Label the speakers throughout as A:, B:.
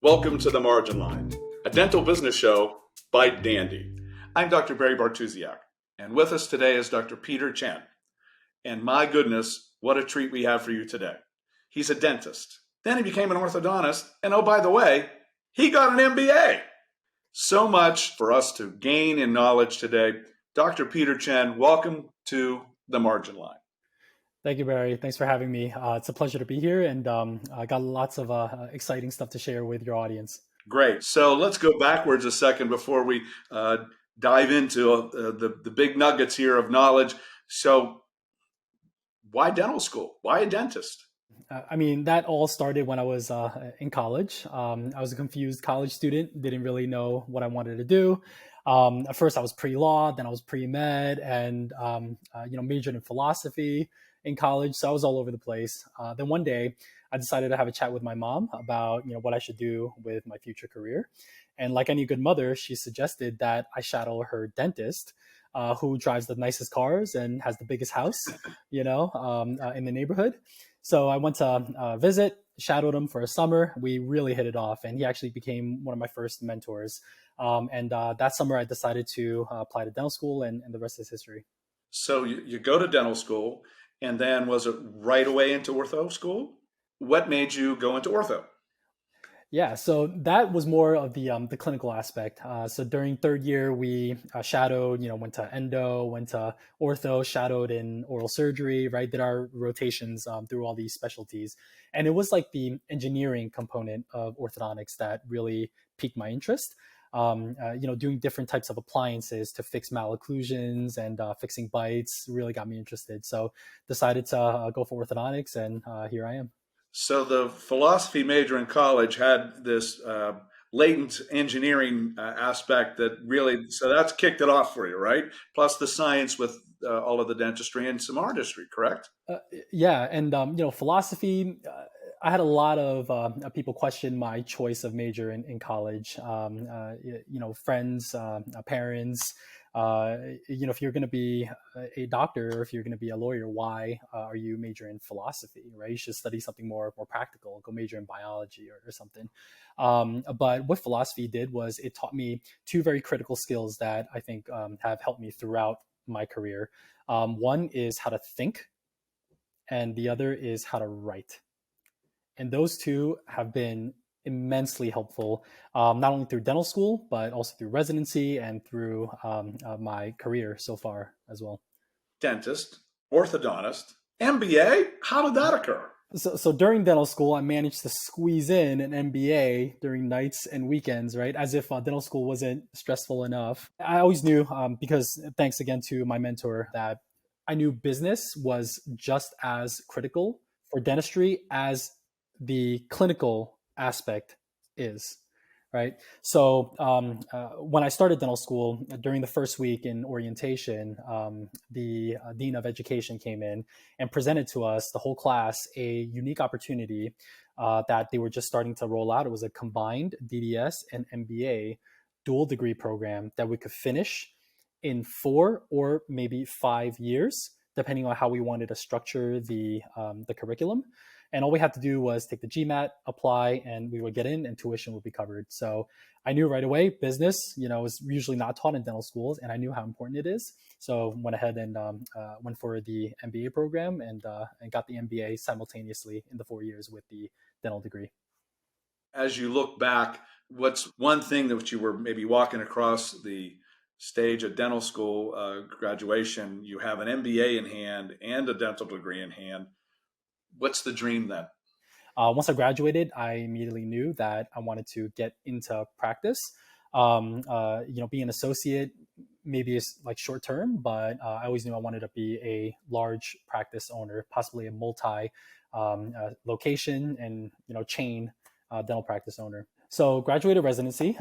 A: Welcome to The Margin Line, a dental business show by Dandy. I'm Dr. Barry Bartusiak, and with us today is Dr. Peter Chen. And my goodness, what a treat we have for you today. He's a dentist. Then he became an orthodontist, and oh, by the way, he got an MBA. So much for us to gain in knowledge today. Dr. Peter Chen, welcome to The Margin Line.
B: Thank you, Barry. Thanks for having me. It's a pleasure to be here, and I got lots of exciting stuff to share with your audience.
A: Great. So let's go backwards a second before we dive into the big nuggets here of knowledge. So, why dental school? Why a dentist?
B: That all started when I was in college. I was a confused college student, didn't really know what I wanted to do. At first, I was pre-law, then I was pre-med, and majored in philosophy in college. So I was all over the place. Then one day, I decided to have a chat with my mom about what I should do with my future career. And like any good mother, she suggested that I shadow her dentist, who drives the nicest cars and has the biggest house, in the neighborhood. So I went to visit, shadowed him for a summer. We really hit it off, and he actually became one of my first mentors. That summer, I decided to apply to dental school, and the rest is history.
A: So you go to dental school, and then was it right away into ortho school? What made you go into ortho?
B: Yeah, so that was more of the clinical aspect. So during third year, we shadowed, went to endo, went to ortho, shadowed in oral surgery, right? Did our rotations through all these specialties, and it was like the engineering component of orthodontics that really piqued my interest. Doing different types of appliances to fix malocclusions and fixing bites really got me interested. So decided to go for orthodontics, and here I am.
A: So the philosophy major in college had this latent engineering aspect that really, so that's kicked it off for you, right? Plus the science with all of the dentistry and some artistry, correct?
B: Uh, yeah, and philosophy. I had a lot of people question my choice of major in college. Friends, parents. If you're going to be a doctor or if you're going to be a lawyer, why are you majoring in philosophy? Right? You should study something more practical. Go major in biology or something. But what philosophy did was it taught me two very critical skills that I think have helped me throughout my career. One is how to think, and the other is how to write. And those two have been immensely helpful, not only through dental school, but also through residency and through my career so far as well.
A: Dentist, orthodontist, MBA. How did that occur?
B: So during dental school, I managed to squeeze in an MBA during nights and weekends, right? As if dental school wasn't stressful enough. I always knew, because thanks again to my mentor, that I knew business was just as critical for dentistry as the clinical aspect is, right? So when I started dental school, during the first week in orientation, the dean of education came in and presented to us, the whole class, a unique opportunity that they were just starting to roll out. It was a combined DDS and MBA dual degree program that we could finish in 4 or maybe 5 years, depending on how we wanted to structure the curriculum. And all we had to do was take the GMAT, apply, and we would get in and tuition would be covered. So I knew right away business, is usually not taught in dental schools, and I knew how important it is. So went ahead and went for the MBA program and got the MBA simultaneously in the 4 years with the dental degree.
A: As you look back, what's one thing that you were maybe walking across the stage at dental school graduation? You have an MBA in hand and a dental degree in hand. What's the dream then?
B: Once I graduated, I immediately knew that I wanted to get into practice. Being an associate maybe is like short term, but I always knew I wanted to be a large practice owner, possibly a multi location and chain dental practice owner. So graduated residency.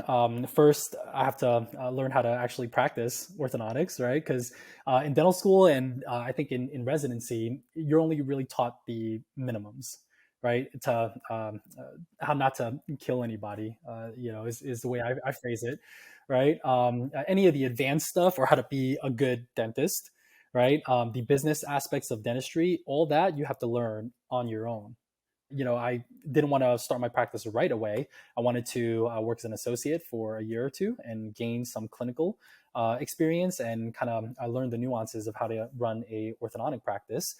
B: First, I have to learn how to actually practice orthodontics, right? Because in dental school and I think in residency, you're only really taught the minimums, right? To how not to kill anybody, is the way I phrase it, right? Any of the advanced stuff or how to be a good dentist, right? The business aspects of dentistry, all that you have to learn on your own, I didn't want to start my practice right away. I wanted to work as an associate for a year or two and gain some clinical experience, and kind of I learned the nuances of how to run a orthodontic practice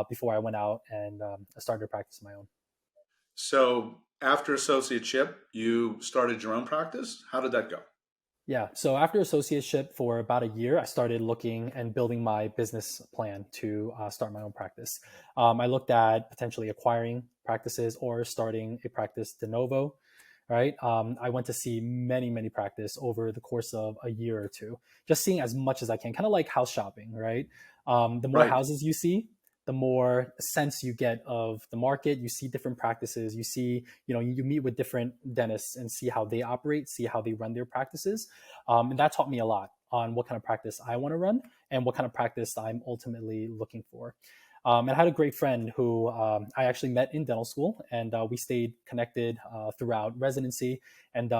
B: before I went out and started a practice of my own.
A: So after associateship, you started your own practice. How did that go?
B: Yeah. So after associateship for about a year, I started looking and building my business plan to start my own practice. I looked at potentially acquiring practices or starting a practice de novo. Right. I went to see many, many practice over the course of a year or two, just seeing as much as I can, kind of like house shopping. Right. The more
A: Right.
B: houses you see, the more sense you get of the market. You see different practices. You see, you meet with different dentists and see how they operate, see how they run their practices. And that taught me a lot on what kind of practice I want to run and what kind of practice I'm ultimately looking for. And I had a great friend who I actually met in dental school, and we stayed connected throughout residency. And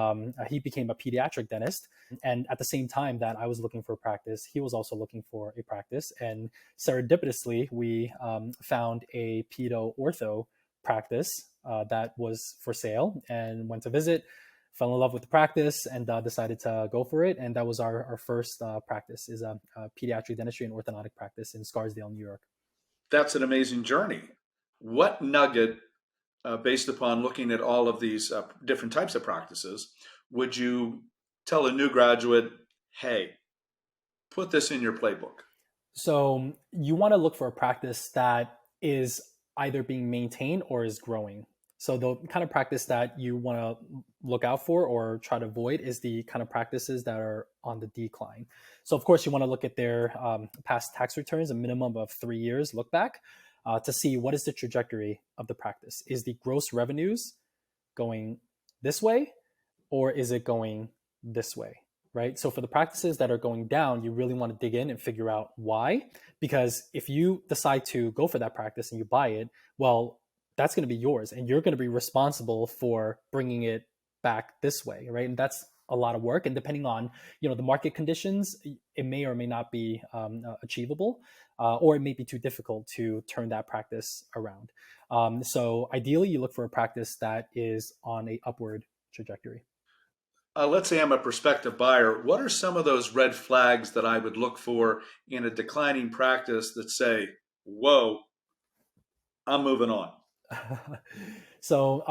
B: he became a pediatric dentist. And at the same time that I was looking for a practice, he was also looking for a practice. And serendipitously, we found a pedo ortho practice that was for sale, and went to visit, fell in love with the practice, and decided to go for it. And that was our first practice, is a pediatric dentistry and orthodontic practice in Scarsdale, New York.
A: That's an amazing journey. What nugget, based upon looking at all of these different types of practices, would you tell a new graduate, hey, put this in your playbook?
B: So you want to look for a practice that is either being maintained or is growing. So the kind of practice that you want to look out for or try to avoid is the kind of practices that are on the decline. So of course you want to look at their past tax returns, a minimum of 3 years look back, to see what is the trajectory of the practice. Is the gross revenues going this way, or is it going this way? Right. So for the practices that are going down, you really want to dig in and figure out why. Because if you decide to go for that practice and you buy it, well, that's going to be yours, and you're going to be responsible for bringing it back this way. Right. And that's a lot of work. And depending on, the market conditions, it may or may not be achievable, or it may be too difficult to turn that practice around. So ideally, you look for a practice that is on a upward trajectory.
A: Let's say I'm a prospective buyer. What are some of those red flags that I would look for in a declining practice that say, whoa, I'm moving on?
B: So,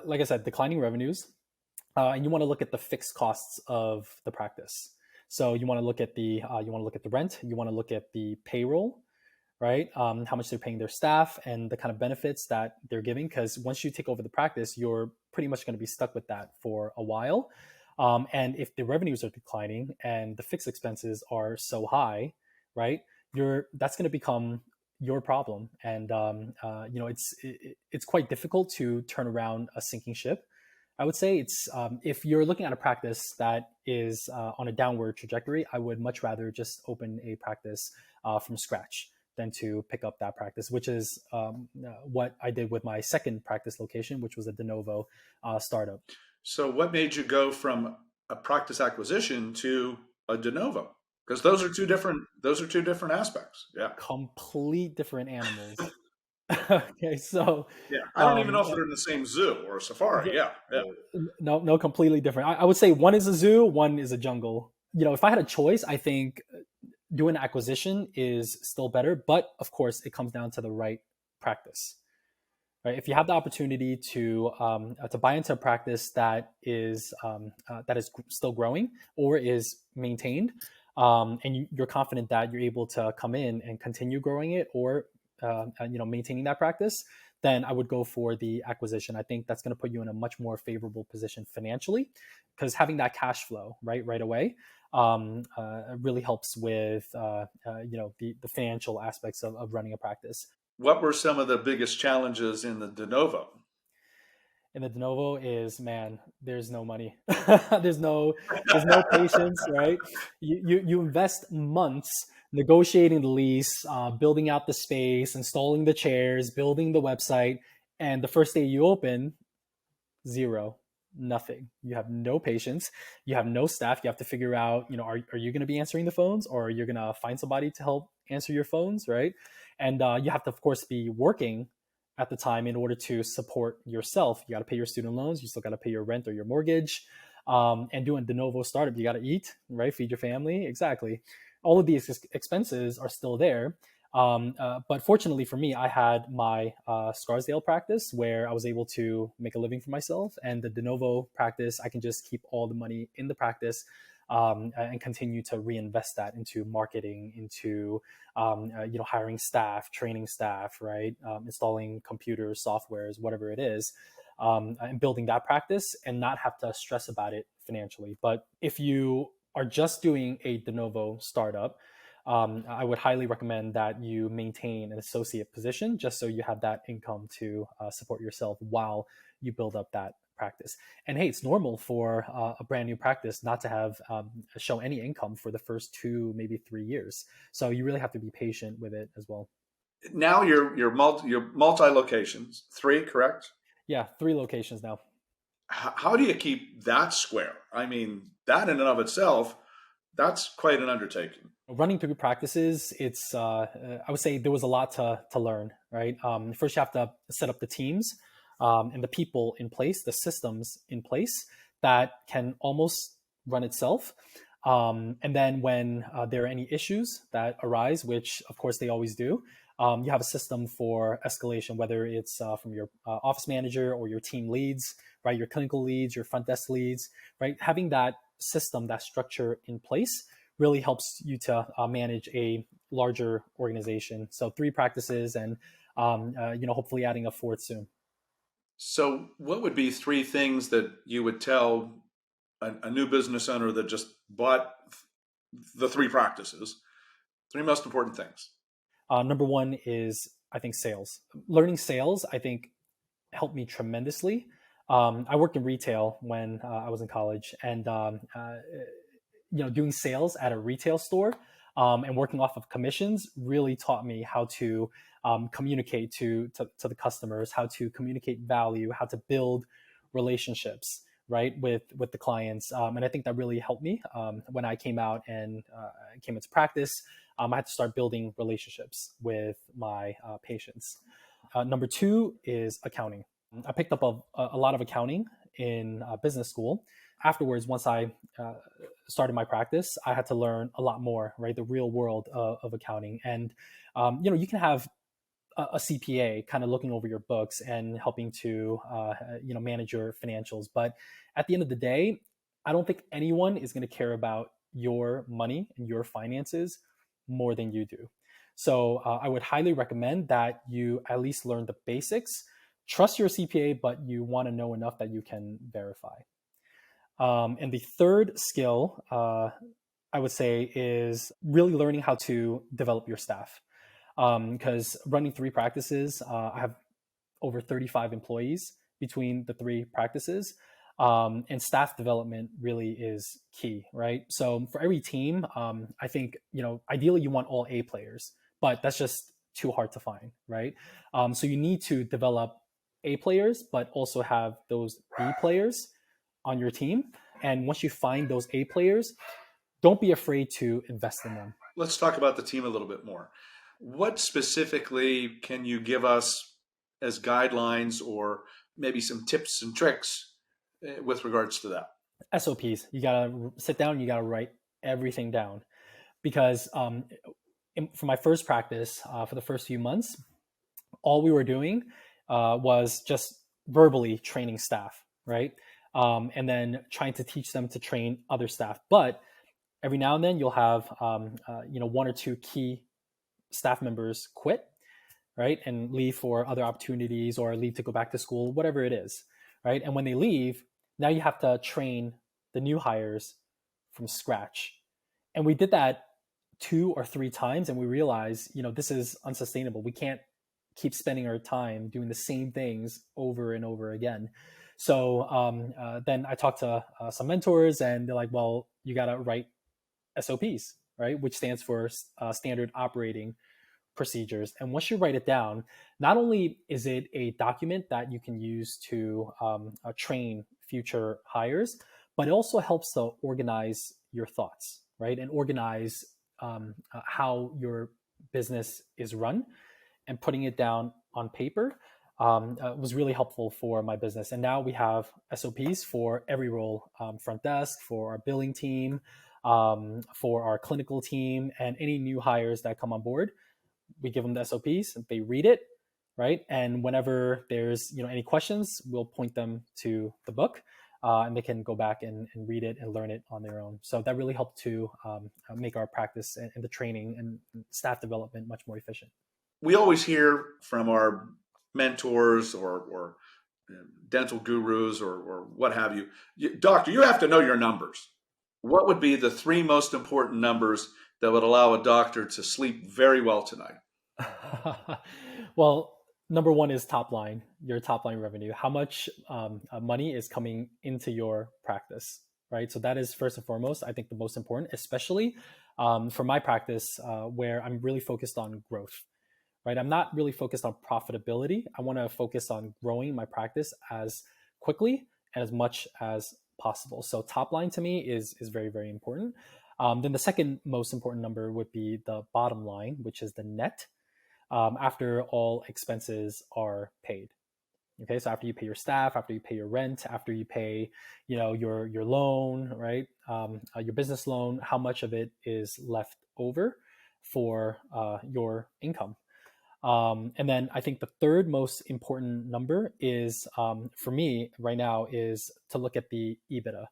B: like I said, declining revenues, and you want to look at the fixed costs of the practice. So you want to look at the rent, you want to look at the payroll, right? How much they're paying their staff and the kind of benefits that they're giving. Because once you take over the practice, you're pretty much going to be stuck with that for a while. And if the revenues are declining and the fixed expenses are so high, right, that's going to become your problem. And it's quite difficult to turn around a sinking ship. I would say it's if you're looking at a practice that is on a downward trajectory, I would much rather just open a practice from scratch than to pick up that practice, which is what I did with my second practice location, which was a Denovo startup.
A: So, what made you go from a practice acquisition to a de novo? Because those are two different. Those are two different aspects. Yeah.
B: Complete different animals. Okay, so
A: Yeah. I don't even
B: um,
A: know if they're in the same zoo or safari. Yeah. Yeah.
B: no, no, completely different. I would say one is a zoo, one is a jungle. If I had a choice, I think doing acquisition is still better, but of course, it comes down to the right practice. Right? If you have the opportunity to buy into a practice that is still growing or is maintained, and you're confident that you're able to come in and continue growing it, or maintaining that practice, then I would go for the acquisition. I think that's going to put you in a much more favorable position financially, because having that cash flow right away really helps with the financial aspects of running a practice.
A: What were some of the biggest challenges in the de novo?
B: And the de novo is, man, there's no money. there's no there's no patience, right? You invest months negotiating the lease, building out the space, installing the chairs, building the website, and the first day you open, zero, nothing. You have no patience, you have no staff. You have to figure out, are you going to be answering the phones, or you're going to find somebody to help answer your phones, right? And you have to, of course, be working at the time, in order to support yourself, you got to pay your student loans, you still got to pay your rent or your mortgage. And doing Denovo startup, you got to eat, right? Feed your family. Exactly. All of these expenses are still there. But fortunately for me, I had my Scarsdale practice where I was able to make a living for myself, and the Denovo practice, I can just keep all the money in the practice and continue to reinvest that into marketing, into hiring staff, training staff, right, installing computers, softwares, whatever it is, and building that practice, and not have to stress about it financially. But if you are just doing a de novo startup, I would highly recommend that you maintain an associate position just so you have that income to support yourself while you build up that practice. And hey, it's normal for a brand new practice not to have show any income for the first 2, maybe 3 years. So you really have to be patient with it as well.
A: Now you're multi locations, three, correct?
B: Yeah, 3 locations now.
A: How do you keep that square? I mean, that in and of itself, that's quite an undertaking.
B: Running through practices, it's I would say there was a lot to learn, right? First, you have to set up the teams and the people in place, the systems in place that can almost run itself. And then when there are any issues that arise, which of course they always do, you have a system for escalation, whether it's from your office manager or your team leads, right? Your clinical leads, your front desk leads, right? Having that system, that structure in place really helps you to manage a larger organization. So 3 practices, and hopefully adding a fourth soon.
A: So, what would be three things that you would tell a new business owner that just bought the three practices? Three most important things.
B: Number one is, I think, sales. Learning sales, I think, helped me tremendously. I worked in retail when I was in college, and doing sales at a retail store and working off of commissions really taught me how to communicate to the customers, how to communicate value, how to build relationships, right, with the clients. And I think that really helped me when I came out and came into practice. I had to start building relationships with my patients. Number two is accounting. I picked up a lot of accounting in business school. Afterwards, once I started my practice, I had to learn a lot more, right? The real world of accounting. And, you can have a CPA kind of looking over your books and helping to, manage your financials. But at the end of the day, I don't think anyone is going to care about your money and your finances more than you do. So I would highly recommend that you at least learn the basics. Trust your CPA, but you want to know enough that you can verify. And the third skill, I would say, is really learning how to develop your staff. Because running 3 practices, I have over 35 employees between the 3 practices. And staff development really is key, right? So for every team, I think, ideally you want all A players, but that's just too hard to find, right? So you need to develop A players, but also have those B players on your team. And once you find those A players, don't be afraid to invest in them.
A: Let's talk about the team a little bit more. What specifically can you give us as guidelines or maybe some tips and tricks with regards to that?
B: SOPs. You got to sit down, you got to write everything down. Because for my first practice, for the first few months, all we were doing was just verbally training staff, right? And then trying to teach them to train other staff. But every now and then you'll have, 1 or 2 key staff members quit, right? And leave for other opportunities or leave to go back to school, whatever it is, right? And when they leave, now you have to train the new hires from scratch. And we did that 2 or 3 times, and we realized, this is unsustainable. We can't keep spending our time doing the same things over and over again. So then I talked to some mentors, and they're like, well, you got to write SOPs, right? Which stands for standard operating procedures. And once you write it down, not only is it a document that you can use to train future hires, but it also helps to organize your thoughts, right? And organize how your business is run, and putting it down on paper was really helpful for my business. And now we have SOPs for every role, front desk, for our billing team, for our clinical team, and any new hires that come on board. We give them the SOPs, they read it, right? And whenever there's any questions, we'll point them to the book, and they can go back and read it and learn it on their own. So that really helped to make our practice and the training and staff development much more efficient.
A: We always hear from our mentors or dental gurus or what have you. Doctor, you have to know your numbers. What would be the three most important numbers that would allow a doctor to sleep very well tonight?
B: Well, number one is top line, your top line revenue. How much money is coming into your practice, right? So that is first and foremost, I think, the most important, especially for my practice, where I'm really focused on growth, right? I'm not really focused on profitability. I want to focus on growing my practice as quickly and as much as possible. So top line to me is very, very important. Then the second most important number would be the bottom line, which is the net, after all expenses are paid. Okay, so after you pay your staff, after you pay your rent, after you pay, your loan, right, your business loan, how much of it is left over for your income? And then I think the third most important number is, for me right now, is to look at the EBITDA,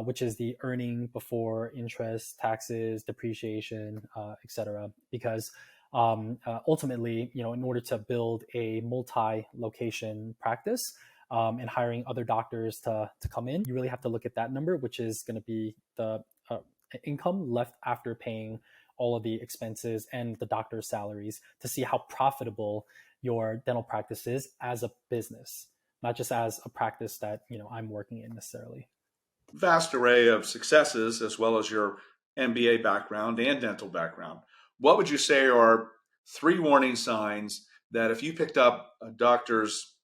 B: which is the earning before interest, taxes, depreciation, etc. Because ultimately, in order to build a multi-location practice, and hiring other doctors to come in, you really have to look at that number, which is going to be the income left after paying all of the expenses and the doctor's salaries, to see how profitable your dental practice is as a business, not just as a practice that I'm working in necessarily.
A: Vast array of successes, as well as your MBA background and dental background. What would you say are three warning signs that if you picked up a doctor's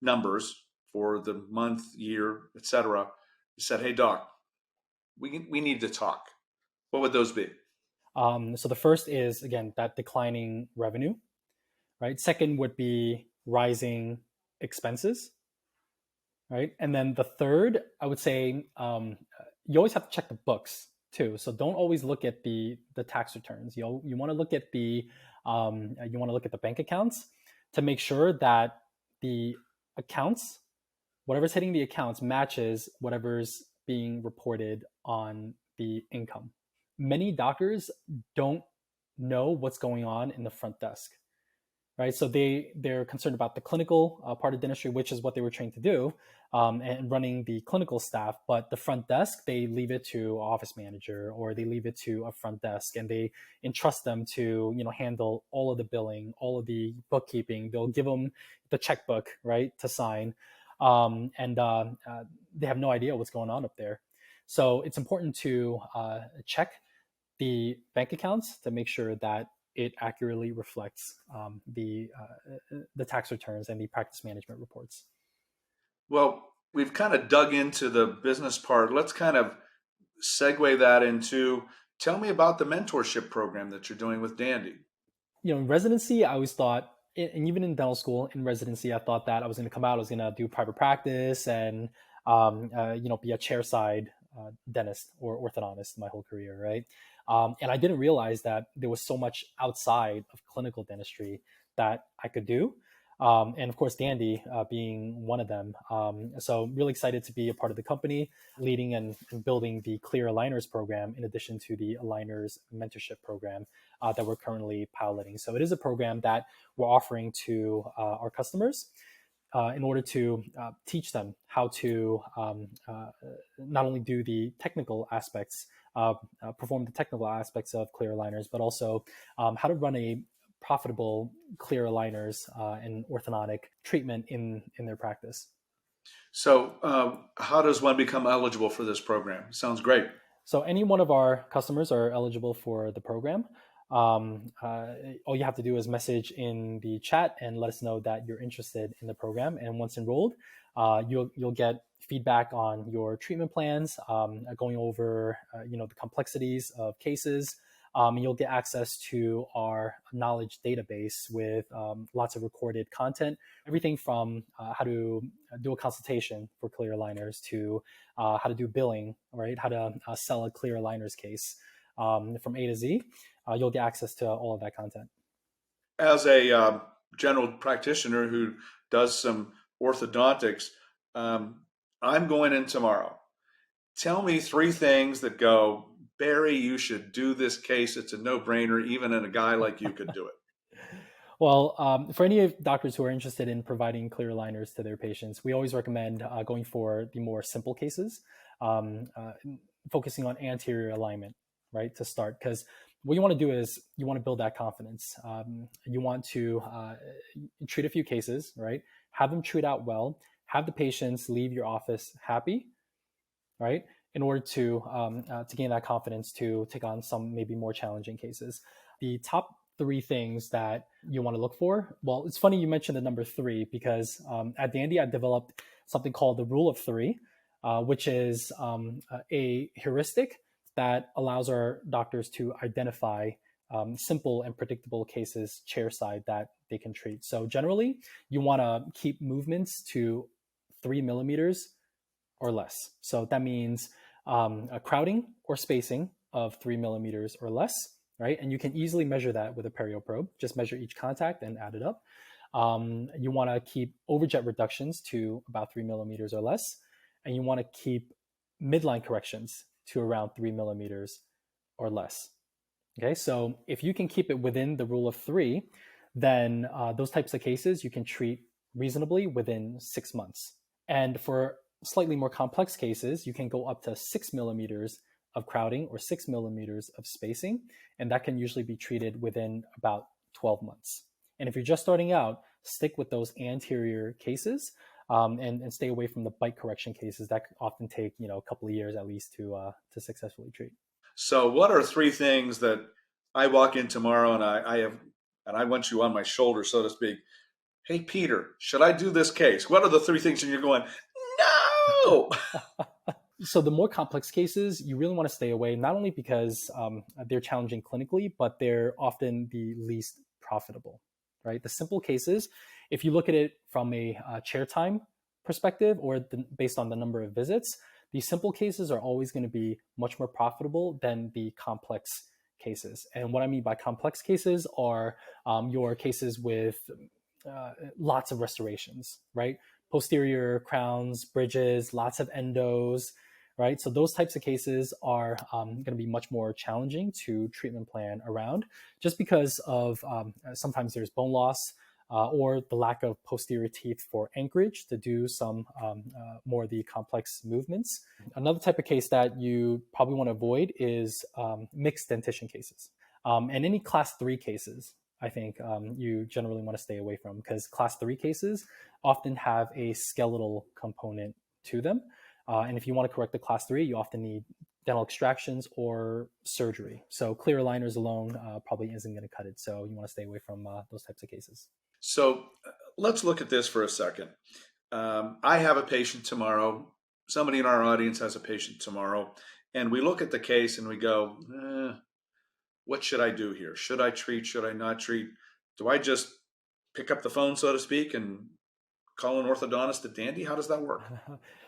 A: numbers for the month, year, etc., you said, "Hey, doc, we need to talk"? What would those be?
B: So the first is, again, that declining revenue, right? Second would be rising expenses, right? And then the third, I would say, you always have to check the books too. So don't always look at the tax returns. You want to look at the bank accounts to make sure that the accounts, whatever's hitting the accounts, matches whatever's being reported on the income. Many doctors don't know what's going on in the front desk, right? So they're concerned about the clinical part of dentistry, which is what they were trained to do, and running the clinical staff. But the front desk, they leave it to an office manager, or they leave it to a front desk, and they entrust them to handle all of the billing, all of the bookkeeping. They'll give them the checkbook, right, to sign, and they have no idea what's going on up there. So it's important to check the bank accounts to make sure that it accurately reflects the tax returns and the practice management reports.
A: Well, we've kind of dug into the business part. Let's kind of segue that into, tell me about the mentorship program that you're doing with Dandy.
B: In residency, I always thought, and even in dental school, in residency, I thought that I was going to come out, I was going to do private practice and be a chairside dentist or orthodontist my whole career, right? And I didn't realize that there was so much outside of clinical dentistry that I could do. And of course, Dandy being one of them. So really excited to be a part of the company, leading and building the Clear Aligners program, in addition to the Aligners Mentorship program that we're currently piloting. So it is a program that we're offering to our customers in order to teach them how to not only do the technical aspects, perform the technical aspects of clear aligners, but also how to run a profitable clear aligners and orthodontic treatment in their practice.
A: So how does one become eligible for this program? Sounds great.
B: So any one of our customers are eligible for the program. All you have to do is message in the chat and let us know that you're interested in the program. And once enrolled, you'll get feedback on your treatment plans, going over the complexities of cases, You'll get access to our knowledge database with lots of recorded content, everything from how to do a consultation for clear aligners to how to do billing, right? How to sell a clear aligners case from A to Z. You'll get access to all of that content.
A: As a general practitioner who does some orthodontics, I'm going in tomorrow. Tell me three things that go, Barry, you should do this case. It's a no-brainer. Even a guy like you could do it.
B: Well, for any doctors who are interested in providing clear aligners to their patients, we always recommend going for the more simple cases, um, uh, focusing on anterior alignment, right, to start. Because what you want to do is you want to build that confidence. You want to treat a few cases, right? Have them treat out well. Have the patients leave your office happy, right? In order to gain that confidence to take on some maybe more challenging cases. The top three things that you want to look for. Well, it's funny you mentioned the number three because at Dandy I developed something called the rule of three, which is a heuristic that allows our doctors to identify simple and predictable cases chairside that they can treat. So generally, you want to keep movements to 3 millimeters or less. So that means a crowding or spacing of 3 millimeters or less, right? And you can easily measure that with a perio probe. Just measure each contact and add it up. You want to keep overjet reductions to about 3 millimeters or less, and you want to keep midline corrections to around 3 millimeters or less. Okay, so if you can keep it within the rule of three, then those types of cases you can treat reasonably within 6 months. And for slightly more complex cases, you can go up to 6 millimeters of crowding or 6 millimeters of spacing, and that can usually be treated within about 12 months. And if you're just starting out, stick with those anterior cases and stay away from the bite correction cases that often take a couple of years at least to successfully treat.
A: So, what are three things that I walk in tomorrow and I want you on my shoulder, so to speak? Hey, Peter, should I do this case? What are the three things? And you're going, no.
B: So the more complex cases, you really want to stay away, not only because they're challenging clinically, but they're often the least profitable, right? The simple cases, if you look at it from a chair time perspective or based on the number of visits, the simple cases are always going to be much more profitable than the complex cases. And what I mean by complex cases are your cases with lots of restorations, right? Posterior crowns, bridges, lots of endos, right? So those types of cases are going to be much more challenging to treatment plan around just because of sometimes there's bone loss or the lack of posterior teeth for anchorage to do some more of the complex movements. Another type of case that you probably want to avoid is mixed dentition cases. And any class 3 cases, I think you generally want to stay away from because class 3 cases often have a skeletal component to them. And if you want to correct the class 3, you often need dental extractions or surgery. So clear aligners alone probably isn't going to cut it. So you want to stay away from those types of cases.
A: So let's look at this for a second. I have a patient tomorrow. Somebody in our audience has a patient tomorrow. And we look at the case and we go, what should I do here? Should I treat? Should I not treat? Do I just pick up the phone, so to speak, and call an orthodontist at Dandy? How does that work?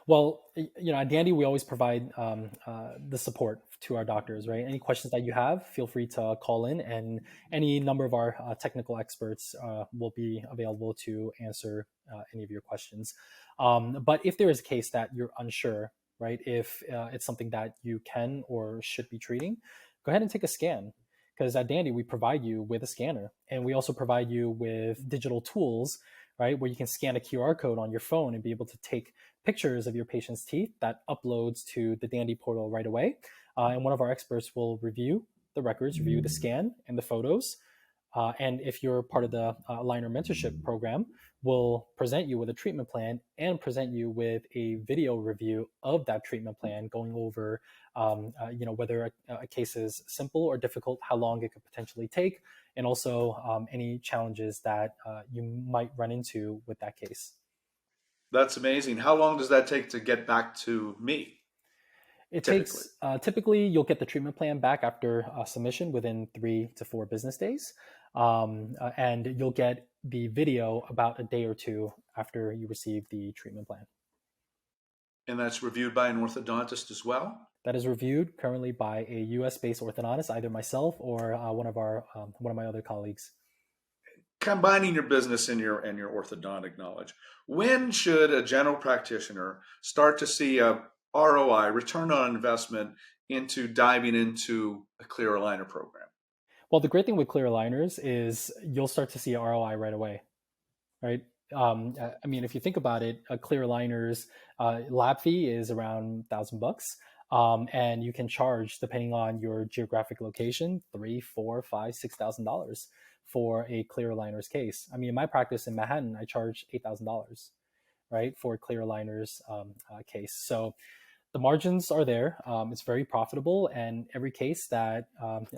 B: Well, at Dandy, we always provide the support to our doctors, right? Any questions that you have, feel free to call in, and any number of our technical experts will be available to answer any of your questions. But if there is a case that you're unsure, right, if it's something that you can or should be treating, go ahead and take a scan. Because at Dandy, we provide you with a scanner, and we also provide you with digital tools, right, where you can scan a QR code on your phone and be able to take pictures of your patient's teeth that uploads to the Dandy portal right away. And one of our experts will review the records, review the scan and the photos. And if you're part of the aligner mentorship program, we'll present you with a treatment plan and present you with a video review of that treatment plan, going over whether a case is simple or difficult, how long it could potentially take, and also any challenges that you might run into with that case.
A: That's amazing. How long does that take to get back to me?
B: It
A: typically?
B: takes typically you'll get the treatment plan back after submission within 3 to 4 business days, and you'll get the video about a day or two after you receive the treatment plan.
A: And that's reviewed by an orthodontist as well?
B: That is reviewed currently by a U.S. based orthodontist, either myself or one of my other colleagues.
A: Combining your business and your orthodontic knowledge, when should a general practitioner start to see a ROI, return on investment, into diving into a clear aligner program?
B: Well, the great thing with clear aligners is you'll start to see ROI right away, right? I mean, if you think about it, a clear aligners lab fee is around $1,000, and you can charge, depending on your geographic location, $3, $4, $5, $6,000 for a clear aligners case. I mean, in my practice in Manhattan, I charge $8,000, right, for a clear aligners case. So the margins are there. It's very profitable, and every case that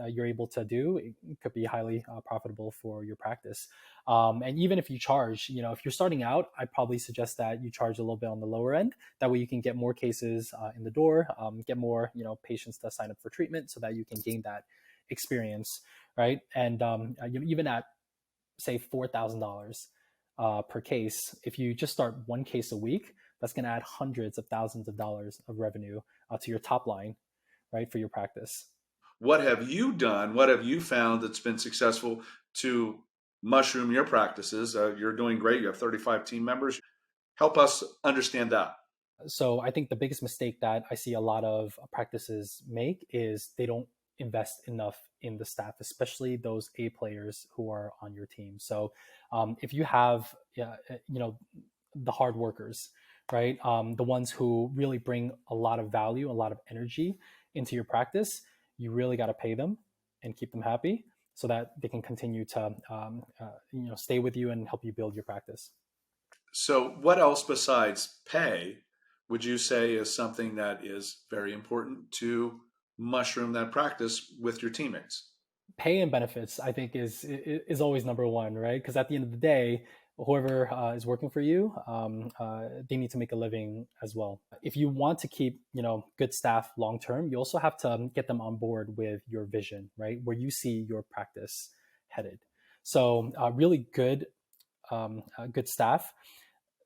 B: you're able to do, it could be highly profitable for your practice. And even if you charge, if you're starting out, I probably suggest that you charge a little bit on the lower end. That way, you can get more cases in the door, get more, patients to sign up for treatment, so that you can gain that experience, right? And even at say $4,000 per case, if you just start one case a week, that's going to add hundreds of thousands of dollars of revenue to your top line, right, for your practice.
A: What have you done? What have you found that's been successful to mushroom your practices? You're doing great. You have 35 team members. Help us understand that.
B: So I think the biggest mistake that I see a lot of practices make is they don't invest enough in the staff, especially those A players who are on your team. So if you have, the hard workers, right, the ones who really bring a lot of value, a lot of energy into your practice, you really got to pay them and keep them happy so that they can continue to, stay with you and help you build your practice.
A: So, what else besides pay would you say is something that is very important to mushroom that practice with your teammates?
B: Pay and benefits, I think, is always number one, right? Because at the end of the day, whoever is working for you, they need to make a living as well. If you want to keep good staff long term, you also have to get them on board with your vision, right, where you see your practice headed. So really good staff,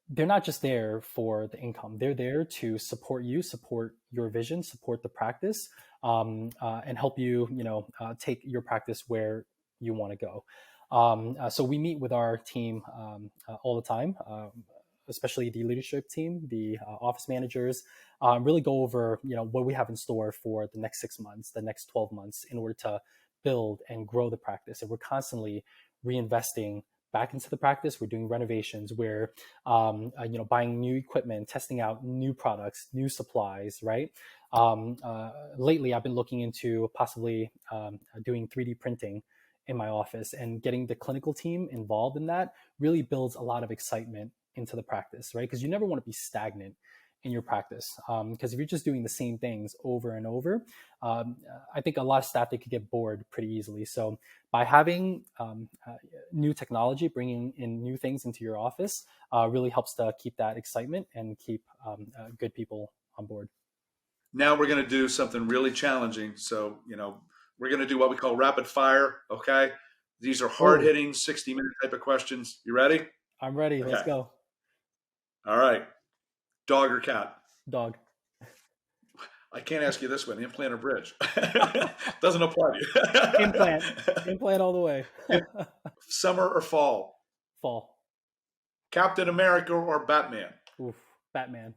B: they're not just there for the income. They're there to support you, support your vision, support the practice, and help you, take your practice where you want to go. So we meet with our team all the time, especially the leadership team, the office managers, really go over, what we have in store for the next 6 months, the next 12 months, in order to build and grow the practice. And we're constantly reinvesting back into the practice. We're doing renovations. We're, buying new equipment, testing out new products, new supplies, right? Lately, I've been looking into possibly doing 3D printing in my office, and getting the clinical team involved in that really builds a lot of excitement into the practice, right? Because you never want to be stagnant in your practice. Because if you're just doing the same things over and over, I think a lot of staff, they could get bored pretty easily. So by having new technology, bringing in new things into your office, really helps to keep that excitement and keep good people on board.
A: Now we're going to do something really challenging. So, we're going to do what we call rapid fire. Okay. These are hard
B: Oh,
A: hitting 60-minute type of questions. You ready?
B: I'm ready. Let's
A: Okay.
B: go.
A: All right. Dog or cat?
B: Dog.
A: I can't ask you this one, implant or bridge. Doesn't apply to
B: Implant.
A: you.
B: Implant all the way.
A: Summer or fall?
B: Fall.
A: Captain America or Batman?
B: Oof. Batman.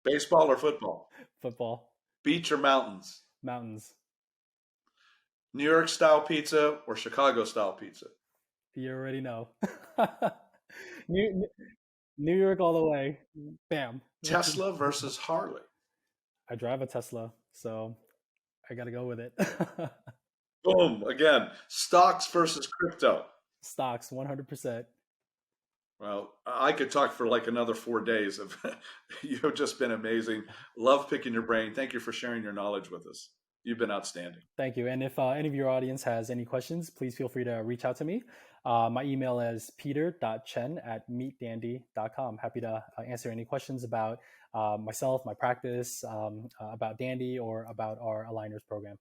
A: Baseball or football?
B: Football.
A: Beach or mountains?
B: Mountains.
A: New York style pizza or Chicago style pizza?
B: You already know. New, New York all the way. Bam.
A: Tesla versus Harley?
B: I drive a Tesla, so I got to go with it.
A: Boom. Again, stocks versus crypto?
B: Stocks, 100%.
A: Well, I could talk for like another 4 days. You've just been amazing. Love picking your brain. Thank you for sharing your knowledge with us. You've been outstanding.
B: Thank you. And if any of your audience has any questions, please feel free to reach out to me. My email is peter.chen@meetdandy.com. Happy to answer any questions about myself, my practice, about Dandy, or about our aligners program.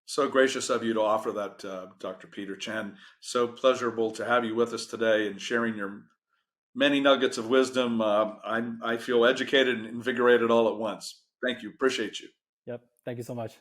A: So gracious of you to offer that, Dr. Peter Chen. So pleasurable to have you with us today and sharing your many nuggets of wisdom. I feel educated and invigorated all at once. Thank you. Appreciate you.
B: Yep. Thank you so much.